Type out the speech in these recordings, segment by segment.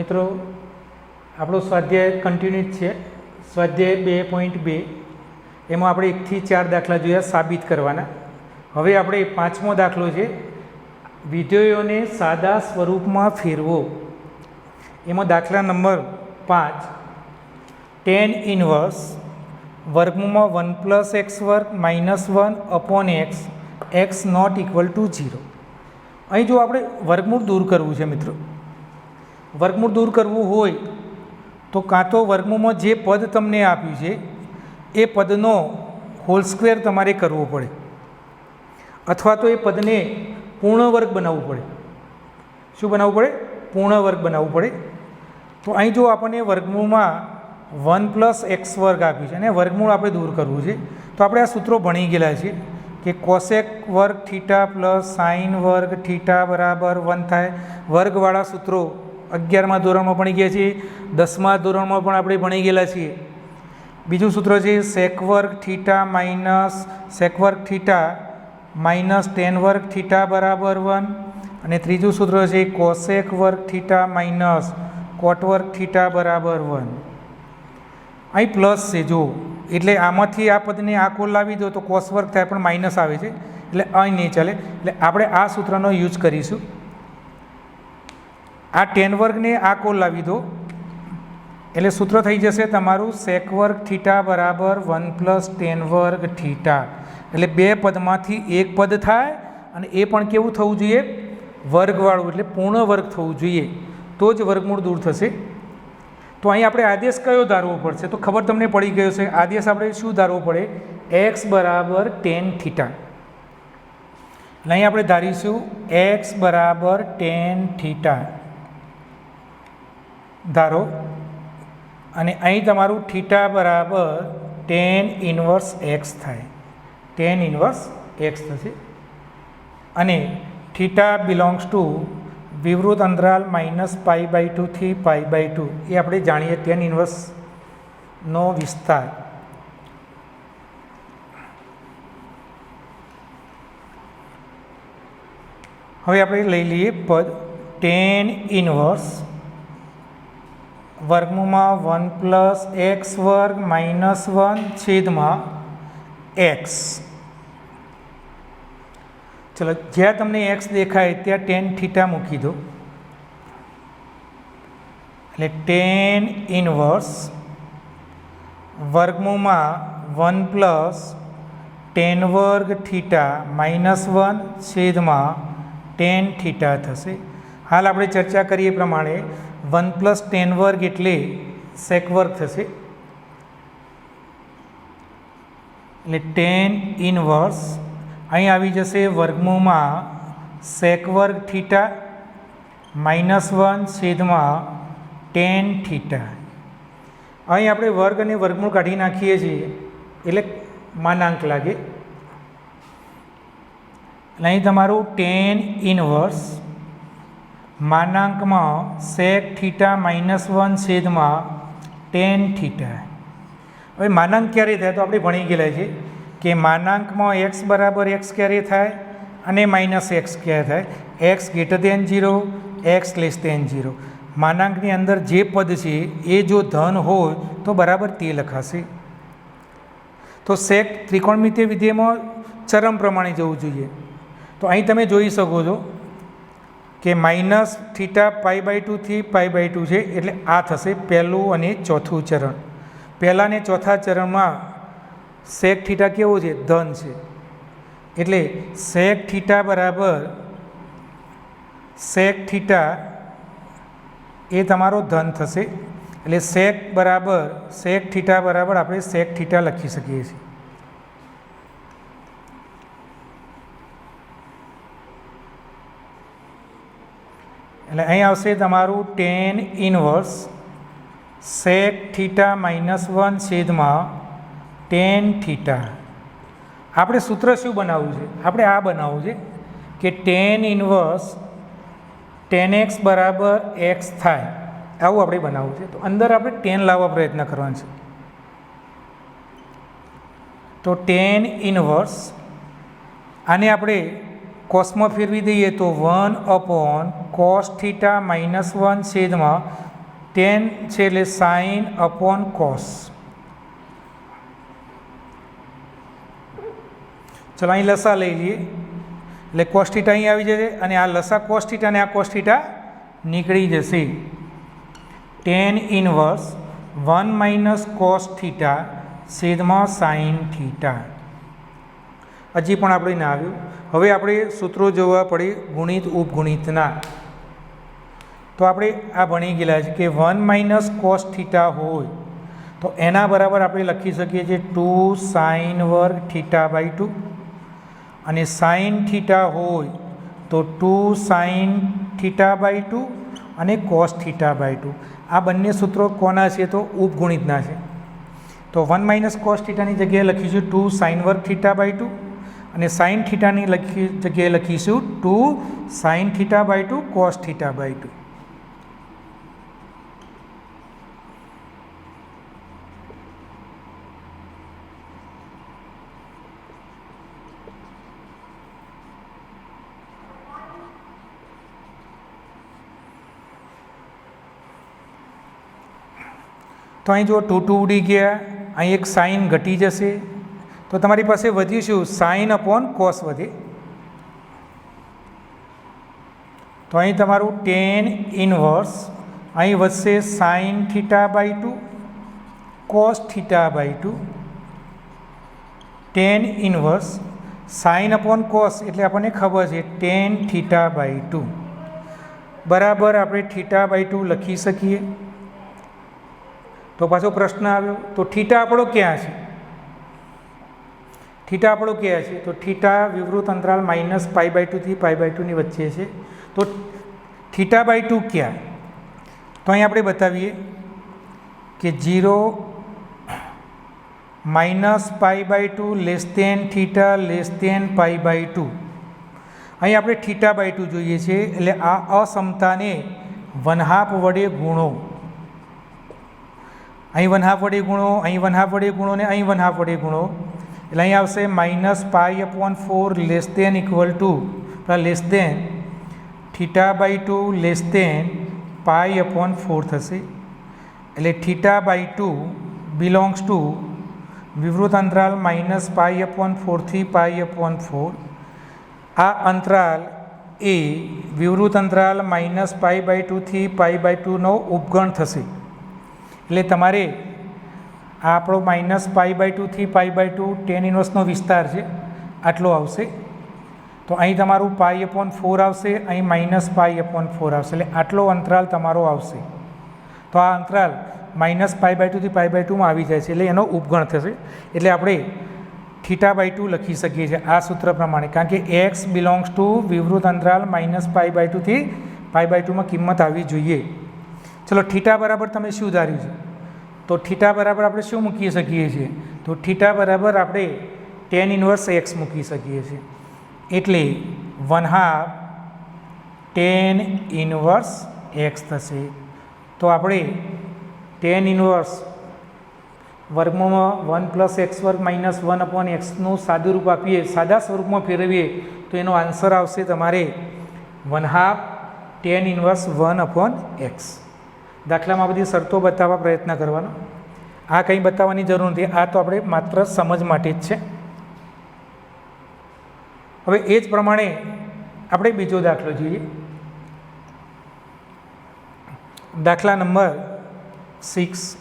મિત્રો આપણો સ્વાધ્યાય કન્ટિન્યુ છે। સ્વાધ્યાય 2.2 એમાં આપણે 1 થી 4 દાખલા જોયા સાબિત કરવાના। હવે આપણે પાંચમો દાખલો છે વિધેયોને સાદા સ્વરૂપમાં ફેરવો। એમાં દાખલા નંબર 5 tan ઇન્વર્સ વર્ગમૂળમાં 1 + x વર્ગ -1/x x not equal to 0। અહીં જો આપણે વર્ગમૂળ દૂર કરવું છે મિત્રો, વર્ગમૂળ દૂર કરવું હોય તો કાં તો વર્ગમૂળમાં જે પદ તમને આપ્યું છે એ પદનો હોલ સ્ક્વેર તમારે કરવો પડે, અથવા તો એ પદને પૂર્ણ વર્ગ બનાવવું પડે। શું બનાવવું પડે? પૂર્ણ વર્ગ બનાવવું પડે। તો અહીં જો આપણને વર્ગમૂળમાં 1 + x વર્ગ આપ્યું છે અને વર્ગમૂળ આપણે દૂર કરવું છે, તો આપણે આ સૂત્રો ભણી ગયેલા છે કે કોસેક વર્ગ થીટા પ્લસ સાઇન વર્ગ થીટા બરાબર 1 થાય। વર્ગવાળા સૂત્રો 11મા ધોરણમાં ભણી ગયા છીએ, 10મા ધોરણમાં પણ આપણે ભણી ગયેલા છીએ। બીજું સૂત્ર છે સેક વર્ગ થીટા માઇનસ સેક વર્ગ થીટા માઇનસ ટેન વર્ગ થીટા બરાબર 1, અને ત્રીજું સૂત્ર છે કોસેક વર્ગ થીટા માઇનસ કોટ વર્ગ થીટા બરાબર 1। અહીં પ્લસ છે જો, એટલે આમાંથી આ પદને આ કોલ લાવી દો તો કોસ વર્ગ થાય, પણ માઇનસ આવે છે એટલે અહીં નહીં ચાલે, એટલે આપણે આ સૂત્રનો યુઝ કરીશું। આ ટેન વર્ગને આ કોલ લાવી દો એટલે સૂત્ર થઈ જશે તમારું સેક વર્ગ થીટા બરાબર 1 + ટેન વર્ગ થીટા, એટલે બે પદમાંથી એક પદ થાય અને એ પણ કેવું થવું જોઈએ? વર્ગવાળું, એટલે પૂર્ણ વર્ગ થવું જોઈએ, તો જ વર્ગમૂળ દૂર થશે। તો અહીં આપણે આદેશ કયો ધારવો પડશે? તો ખબર તમને પડી ગયો છે, આદેશ આપણે શું ધારવો પડે? x બરાબર ટેન થીટા। એટલે અહીં આપણે ધારીશું x બરાબર ટેન થીટા ધારો, અને અહીં તમારું થીટા બરાબર ટેન ઇન્વર્સ x થાય, ટેન ઇન્વર્સ x થશે। અને થીટા બિલોંગ્સ ટુ વિવૃત અંતરાલ -π/2 થી π/2, એ આપણે જાણીએ ટેન ઇન્વર્સનો વિસ્તાર। હવે આપણે લઈ લઈએ પદ ટેન ઇન્વર્સ વર્ગમૂળમાં 1 + x વર્ગ -1/x। ચલો, જ્યાં તમને x દેખાય ત્યાં ટેન થીટા મૂકી દો, એટલે ટેન ઇન્વર્સ વર્ગમૂળમાં 1 + ટેન વર્ગ થીટા -1/ટેન થીટા થશે। હાલ આપણે ચર્ચા કરીએ એ પ્રમાણે 1 + ટેન વર્ગ એટલે સેક વર્ગ થશે, એટલે ટેન ઇન્વર્સ અહીં આવી જશે વર્ગમૂળમાં સેક વર્ગ થીટા -1/ટેન થીટા। અહીં આપણે વર્ગ અને વર્ગમૂળ કાઢી નાખીએ છીએ એટલે માનાંક લાગે, એટલે અહીં તમારું ટેન ઇન્વર્સ માનાંકમાં સેક થીટા -1/ટેન થીટા। હવે માનાંક ક્યારે થાય? તો આપણે ભણી ગયેલા છે કે માનાંકમાં x બરાબર x ક્યારે થાય અને -x ક્યારે થાય? x > 0, x < 0। માનાંકની અંદર જે પદ છે એ જો ધન હોય તો બરાબર તે લખાશે। તો સેક ત્રિકોણમિતિય વિધેયમાં ચરમ પ્રમાણે જવું જોઈએ। તો અહીં તમે જોઈ શકો છો કે -θ π/2 થી π/2 છે, એટલે આ થશે પહેલું અને ચોથું ચરણ। પહેલા અને ચોથા ચરણમાં સેક થીટા કેવો છે? ધન છે, એટલે સેક થીટા બરાબર સેક થીટા એ તમારો ધન થશે, એટલે સેક થીટા બરાબર આપણે સેક થીટા લખી શકીએ છીએ। એટલે અહીં આવશે તમારું ટેન ઇન્વર્સ સેક થીટા -1/ટેન થીટા। આપણે સૂત્ર શું બનાવવું છે? આપણે આ બનાવવું છે કે ટેન ઇન્વર્સ ટેન x બરાબર x થાય, આવું આપણે બનાવવું છે। તો અંદર આપણે ટેન લાવવા પ્રયત્ન કરવાનો છે। તો ટેન ઇન્વર્સ આને આપણે કોસમાં ફેરવી દઈએ તો 1/cos θ -1/tan ટેન છે એટલે સાઇન અપોન કોસ. ચલો અહીં લસા લઈ લઈએ એટલે કોસ થીટા અહીં આવી જશે અને આ લસા કોસ થીટા અને આ કોસ થીટા નીકળી જશે. Tan inverse 1 minus cos theta છેદમાં સાઇન થીટા. હજી પણ આપણે ના આવ્યું. હવે આપણે સૂત્રો જોવા પડે ગુણિત ઉપગુણિતના. તો આપણે આ ભણી ગયેલા છે કે 1 માઇનસ કોસ થીટા હોય તો એના બરાબર આપણે લખી શકીએ છીએ 2 સાઇન વર્ગ થીટા બાય 2 અને સાઇન થીટા હોય તો 2 સાઇન થીટા બાય 2 અને કોસ થીટા બાય 2. આ બંને સૂત્રો કોના છે તો ઉપગુણિતના છે. તો 1 માઇનસ કોસ થીટાની જગ્યાએ લખીશું 2 સાઇન વર્ગ થીટા બાય 2 અને સાઇન થીટાની જગ્યાએ લખીશું 2 sine theta by 2 cos theta by 2. તો અહીં જો 2 2 ઉડી ગયા, અહીં એક સાઇન ઘટી જશે તો તમારી પાસે વધ્યું શું સાઇન અપોન કોસ વધે. તો અહીં તમારું ટેન ઇનવર્સ અહીં વધશે sine theta by 2 cos theta by 2. Tan inverse sine upon cos એટલે આપણને ખબર છે ટેન થીટા બાય 2 બરાબર આપણે થીટા બાય 2 લખી શકીએ. તો પાછો પ્રશ્ન આવ્યો તો થીટા આપણો ક્યાં છે? થીટા આપણો ક્યાં છે? તો થીટા વિવૃત અંતરાલ માઇનસ પાઈ બાય 2 થી પાઈ બાય 2 ની વચ્ચે છે. તો થીટા બાય 2 ક્યાં? તો અહીં આપણે બતાવીએ કે 0 minus pi by 2 less than theta less than pi by 2. અહીં આપણે થીટા બાય 2 જોઈએ છે એટલે આ અસમતાને 1/2 વડે ગુણો. અહીં 1/2 વડે ગુણો, અહીં 1/2 વડે ગુણો ને અહીં 1/2 વડે ગુણો એટલે અહીં આવશે minus pi upon 4 less than equal to less than theta by 2 less than pi upon 4 થશે. એટલે થીટા બાય 2 બિલોંગ્સ ટુ વિવૃત અંતરાલ માઇનસ પાઈ અપોન 4 થી પાઈ અપોન 4. આ અંતરાલ એ વિવૃત અંતરાલ માઇનસ પાઈ બાય 2 થી પાઈ બાય 2 નો ઉપગણ થશે. એટલે તમારે આ આપણો માઇનસ પાઈ બાય 2 થી પાઈ બાય 2 ટેન ઇનવર્સનો વિસ્તાર છે આટલો આવશે. તો અહીં તમારું પાઈ અપોન 4 આવશે, અહીં માઇનસ પાઈ અપોન 4 આવશે એટલે આટલો અંતરાલ તમારો આવશે. તો આ અંતરાલ માઇનસ પાઈ બાય 2 થી પાઈ બાય 2માં આવી જાય છે એટલે એનો ઉપગણ થશે. એટલે આપણે થીટા બાય 2 લખી શકીએ છીએ આ સૂત્ર પ્રમાણે, કારણ કે એક્સ બિલોંગ્સ ટુ વિવૃત અંતરાલ માઇનસ પાઈ બાય 2 થી પાઈ બાય 2માં કિંમત આવવી જોઈએ. ચલો થીટા બરાબર તમે શું ધાર્યું છે? તો થીટા બરાબર આપણે શું મૂકી શકીએ છીએ? તો થીટા બરાબર આપણે ટેન ઇનવર્સ એક્સ મૂકી શકીએ છીએ. એટલે 1/2 ટેન ઇનવર્સ એક્સ થશે. તો આપણે ટેન ઇનવર્સ વર્ગમાં 1 પ્લસ એક્સ વર્ગ માઇનસ 1 અપોન એક્સનું સાદું રૂપ આપીએ, સાદા સ્વરૂપમાં ફેરવીએ તો એનો આન્સર આવશે તમારે 1/2 ટેન ઇનવર્સ 1 અપોન એક્સ. દાખલામાં બધી શરતો બતાવવા પ્રયત્ન કરવાનો. આ કંઈ બતાવવાની જરૂર નથી, આ તો આપણે માત્ર સમજ માટે જ છે. હવે એ જ પ્રમાણે આપણે બીજો દાખલો જોઈએ. દાખલા નંબર 6.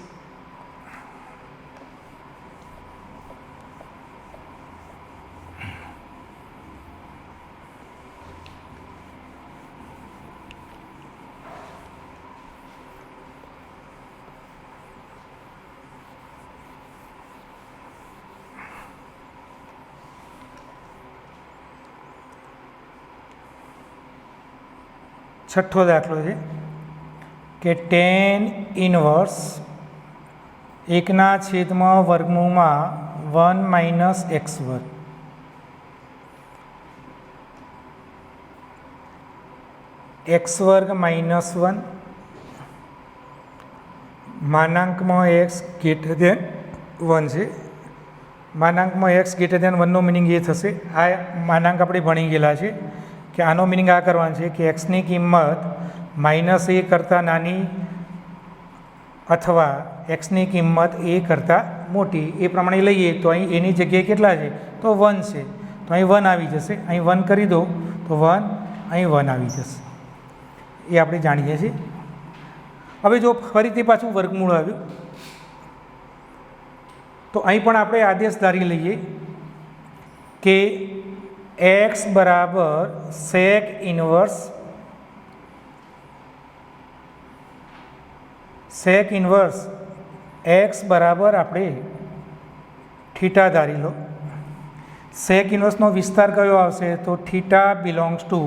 છઠ્ઠો દાખલો છે કે ટેન ઇનવર્સ 1/વર્ગમૂળમાં 1 માઇનસ એક્સ વર્ગ. એક્સ વર્ગ માઇનસ 1 માનાંકમાં એક્સ ગ્રેટર દેન 1 છે. માનાંકમાં એક્સ ગ્રેટર દેન 1નો મિનિંગ એ થશે, આ માનાંક આપણે ભણી ગયેલા છે કે આનો મિનિંગ આ કરવાનો છે કે એક્સની કિંમત -a કરતાં નાની અથવા એક્સની કિંમત એ કરતાં મોટી એ પ્રમાણે લઈએ તો અહીં એની જગ્યાએ કેટલા છે તો 1 છે, તો અહીં 1 આવી જશે. અહીં 1 કરી દો તો 1, અહીં 1 આવી જશે. એ આપણે જાણીએ છીએ. હવે જો ફરીથી પાછું વર્ગમૂળ આવ્યું તો અહીં પણ આપણે આદેશ ધારી લઈએ કે x બરાબર sec ઇન્વર્સ x બરાબર આપણે થીટા ધારી લો. sec ઇન્વર્સનો વિસ્તાર કયો આવશે તો થીટા બિલોંગ્સ ટુ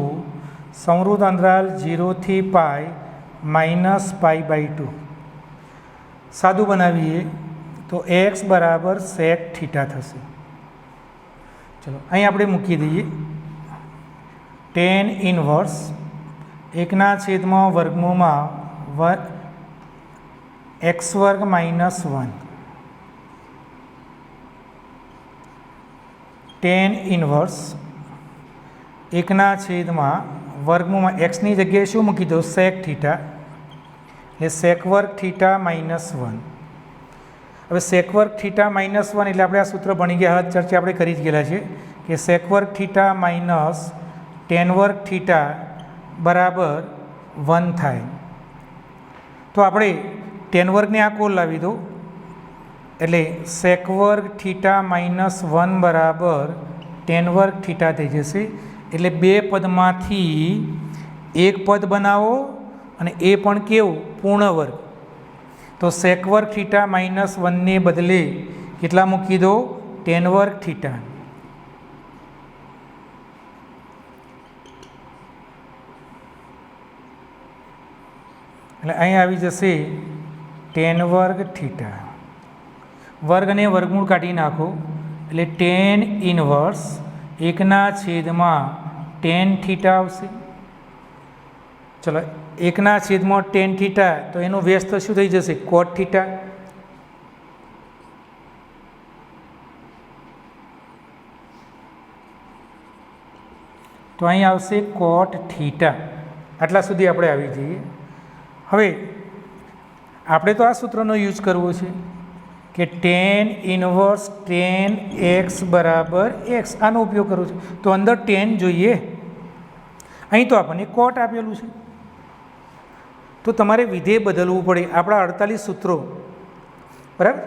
સંવૃત અંતરાલ 0 થી પાઈ માઇનસ π/2. સાદું બનાવીએ તો x બરાબર sec થીટા થશે. ચલો અહીં આપણે મૂકી દઈએ tan ઇન્વર્સ 1/વર્ગમૂળમાં x² - 1 tan ઇન્વર્સ 1/વર્ગમૂળમાં xની જગ્યાએ શું મૂકી દો sec થીટા, એટલે sec² થીટા -1. હવે sec² થીટા -1 એટલે આપણે આ સૂત્ર ભણી ગયા, ચર્ચા આપણે કરી જ ગયેલા છે કે sec² theta minus tan² theta બરાબર 1 થાય. તો આપણે tan² આ કોલ લાવી દો એટલે sec² થીટા -1 બરાબર tan² થીટા થઈ જશે. એટલે બે પદમાંથી એક પદ બનાવો અને એ પણ કેવું પૂર્ણ વર્ગ. તો sec² થીટા -1ને બદલે કેટલા મૂકી દો tan² થીટા. એટલે અહીં આવી જશે tan² થીટા. વર્ગ અને વર્ગમૂળ કાઢી નાખો એટલે tan ઇન્વર્સ 1/tan થીટા આવશે. ચલો 1/tan થીટા તો એનું વ્યસ્ત શું થઈ જશે cot થીટા. તો અહીં આવશે cot થીટા. આટલા સુધી આપણે આવી જઈએ. હવે આપણે તો આ સૂત્રનો યુઝ કરવો છે કે tan ઇન્વર્સ tan x બરાબર x, આનો ઉપયોગ કરવો છે. તો અંદર tan જોઈએ, અહીં તો આપણને cot આપેલું છે. તો તમારે વિધેય બદલવું પડે. આપણા 48 સૂત્રો બરાબર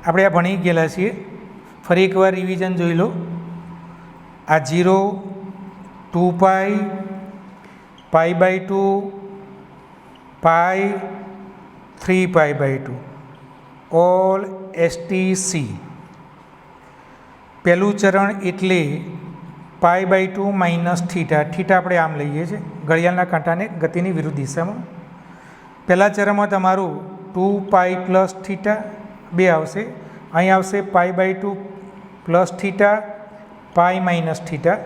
આપણે આ ભણી ગયેલા છીએ. ફરી એકવાર રિવિઝન જોઈ લો. આ 0, 2π, π/2, π, 3π/2 ઓલ STC. પહેલું ચરણ એટલે π/2 માઇનસ થીટા. થીટા આપણે આમ લઈએ છીએ ઘડિયાળના કાંટાને ગતિની વિરુદ્ધ દિશામાં. પહેલા ચરણમાં તમારું 2π પ્લસ થીટા 2 આવશે. અહીં આવશે π/2 પ્લસ થીટા, π માઇનસ થીટા.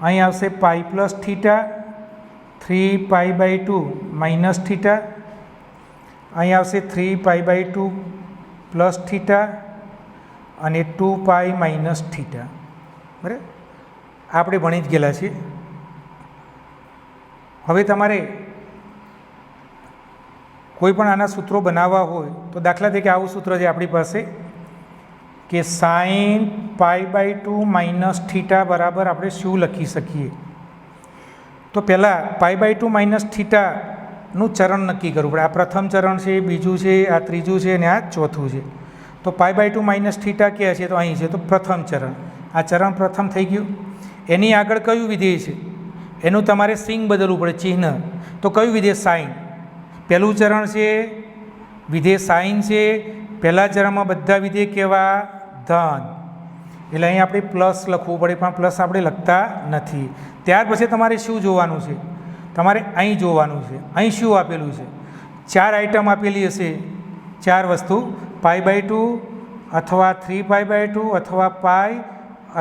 અહીં આવશે π પ્લસ થીટા, 3π/2 માઇનસ થીટા. અહીં આવશે 3π/2 પ્લસ થીટા અને 2π માઇનસ થીટા. બરાબર આપણે ભણી જ ગયેલા છીએ. હવે તમારે કોઈ પણ આના સૂત્રો બનાવવા હોય તો દાખલા તરીકે આવું સૂત્ર છે આપણી પાસે કે sin π/2 માઇનસ થીટા બરાબર આપણે શું લખી શકીએ. તો પહેલાં π/2 માઇનસ થીટાનું ચરણ નક્કી કરવું પડે. આ પ્રથમ ચરણ છે, બીજું છે, આ ત્રીજું છે અને આ ચોથું છે. તો π/2 માઇનસ થીટા ક્યાં છે તો અહીં છે. તો પ્રથમ ચરણ, આ ચરણ પ્રથમ થઈ ગયું. એની આગળ કયું વિધેય છે એનું તમારે સિંગ બદલવું પડે, ચિહ્ન. તો કયું વિધેય સાઇન. પહેલું ચરણ છે વિધેય સાઇન છે. પહેલા ચરણમાં બધા વિધેય કેવા ધન, એટલે અહીં આપણે પ્લસ લખવું પડે પણ પ્લસ આપણે લખતા નથી. ત્યાર પછી તમારે શું જોવાનું છે, તમારે અહીં જોવાનું છે. અહીં શું આપેલું છે, 4 આઇટમ આપેલી હશે, 4 વસ્તુ π/2 અથવા 3π/2 અથવા π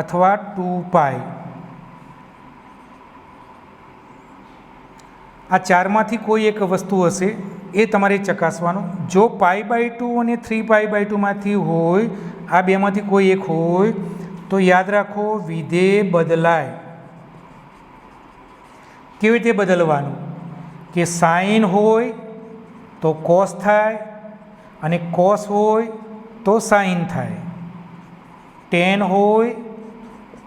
અથવા 2π. આ 4માંથી કોઈ એક વસ્તુ હશે એ તમારે ચકાસવાનું. જો π/2 અને 3π/2 માંથી હોય, આ બેમાંથી કોઈ એક હોય તો યાદ રાખો વિધેય બદલાય. કેવી રીતે બદલવાનું કે સાઇન હોય તો કોસ થાય, અને કોસ હોય તો સાઇન થાય, ટેન હોય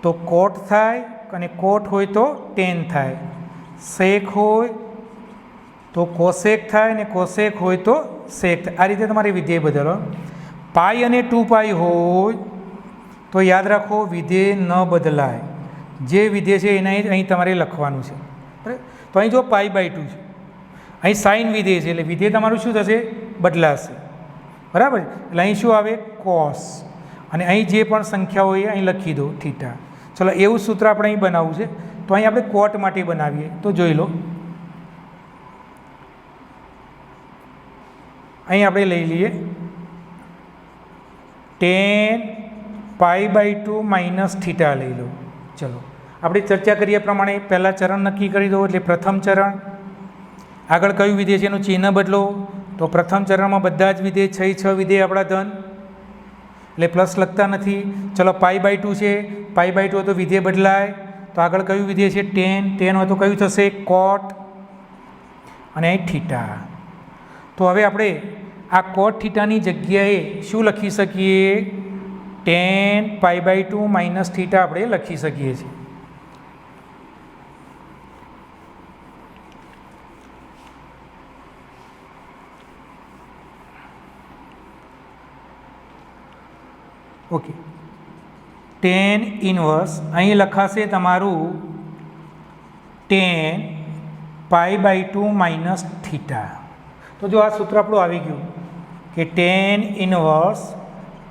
તો કોટ થાય, અને કોટ હોય તો ટેન થાય, સેક હોય તો કોસેક થાય, અને કોસેક હોય તો સેક થાય. આ રીતે તમારે વિધેય બદલો. પાઈ અને 2π હોય તો યાદ રાખો વિધેય ન બદલાય. જે વિધેય છે એને અહીં તમારે લખવાનું છે. બરાબર. તો અહીં જો π/2 છે, અહીં સાઇન વિધેય છે, એટલે વિધેય તમારું શું થશે? બદલાશે. બરાબર. એટલે અહીં શું આવે? કોસ. અને અહીં જે પણ સંખ્યા હોય અહીં લખી દો થીટા. ચલો એવું સૂત્ર આપણે અહીં બનાવવું છે. તો અહીં આપણે કોટ માટે બનાવીએ. તો જોઈ લો, અહીં આપણે લઈ લઈએ tan π/2 માઇનસ થીટા લઈ લો. ચલો આપણે ચર્ચા કરીએ પ્રમાણે પહેલાં ચરણ નક્કી કરી દો. એટલે પ્રથમ ચરણ, આગળ કયું વિધેય છે એનું ચિહ્ન બદલો. તો પ્રથમ ચરણમાં બધા જ વિધેય 6 વિધેય આપણા ધન, એટલે પ્લસ લખતા નથી. ચલો π/2 છે, π/2 હોય તો વિધેય બદલાય. તો આગળ કયું વિધેય છે? ટેન હોય તો કયું થશે? કોટ. અને અહીં થીટા. તો હવે આપણે આ કોટ થીટાની જગ્યાએ શું લખી શકીએ? tan π/2 માઇનસ થીટા આપણે લખી શકીએ છીએ. ઓકે, tan ઇન્વર્સ અહીં લખાશે તમારું tan π/2 માઇનસ થીટા. તો જો આ સૂત્ર આપણું આવી ગયું કે tan ઇન્વર્સ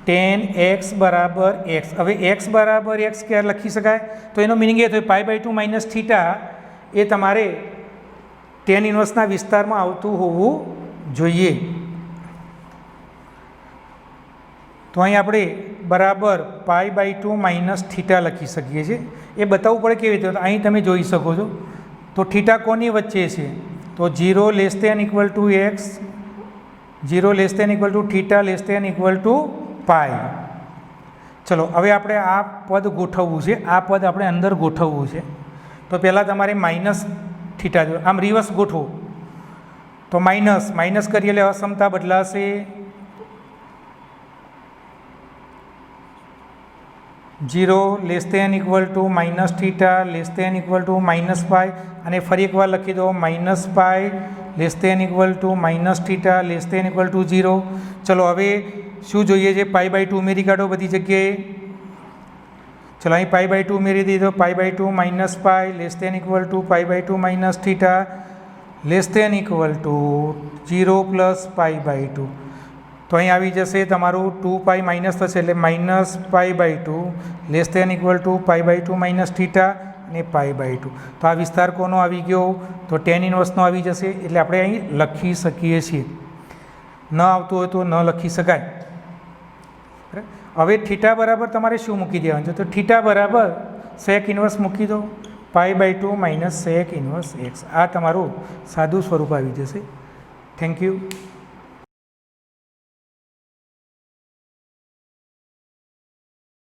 tan x બરાબર x. હવે x બરાબર x ક્યારે લખી શકાય? તો એનો મિનિંગ એ થયો π/2 માઇનસ થીટા એ તમારે tan ઇન્વર્સના વિસ્તારમાં આવતું હોવું જોઈએ. તો અહીં આપણે બરાબર π/2 માઇનસ થીટા લખી શકીએ છીએ. એ બતાવવું પડે કેવી રીતે. અહીં તમે જોઈ શકો છો. તો થીટા કોની વચ્ચે છે? તો 0 <= x, 0 <= થીટા <= π. ચલો હવે આપણે આ પદ ગોઠવવું છે. આ પદ આપણે અંદર ગોઠવવું છે. તો પહેલાં તમારે માઇનસ થીટા જો આમ રિવર્સ ગોઠવો. તો માઇનસ કરીએ એટલે અસમતા બદલાશે. 0 <= માઇનસ થીટા <= π. અને ફરી એકવાર લખી દો -π <= માઇનસ થીટા <= 0. ચલો હવે શું જોઈએ છે? π/2 ઉમેરી કાઢો બધી જગ્યાએ. ચલો અહીં π/2 ઉમેરી દીધો. π/2 માઇનસ π <= π/2 માઇનસ થીટા <= 0 + π/2. તો અહીં આવી જશે તમારું 2π માઇનસ થશે એટલે -π/2 <= π/2 માઇનસ થીટા અને π/2. તો આ વિસ્તાર કોનો આવી ગયો? તો tan ઇન્વર્સનો આવી જશે. એટલે આપણે અહીં લખી શકીએ છીએ. ન આવતું હોય તો ન લખી શકાય. હવે થીટા બરાબર તમારે શું મૂકી દેવાનું છે? તો થીટા બરાબર sec ઇન્વર્સ મૂકી દો. π/2 માઇનસ sec ઇન્વર્સ x. આ તમારું સાદું સ્વરૂપ આવી જશે. Thank you.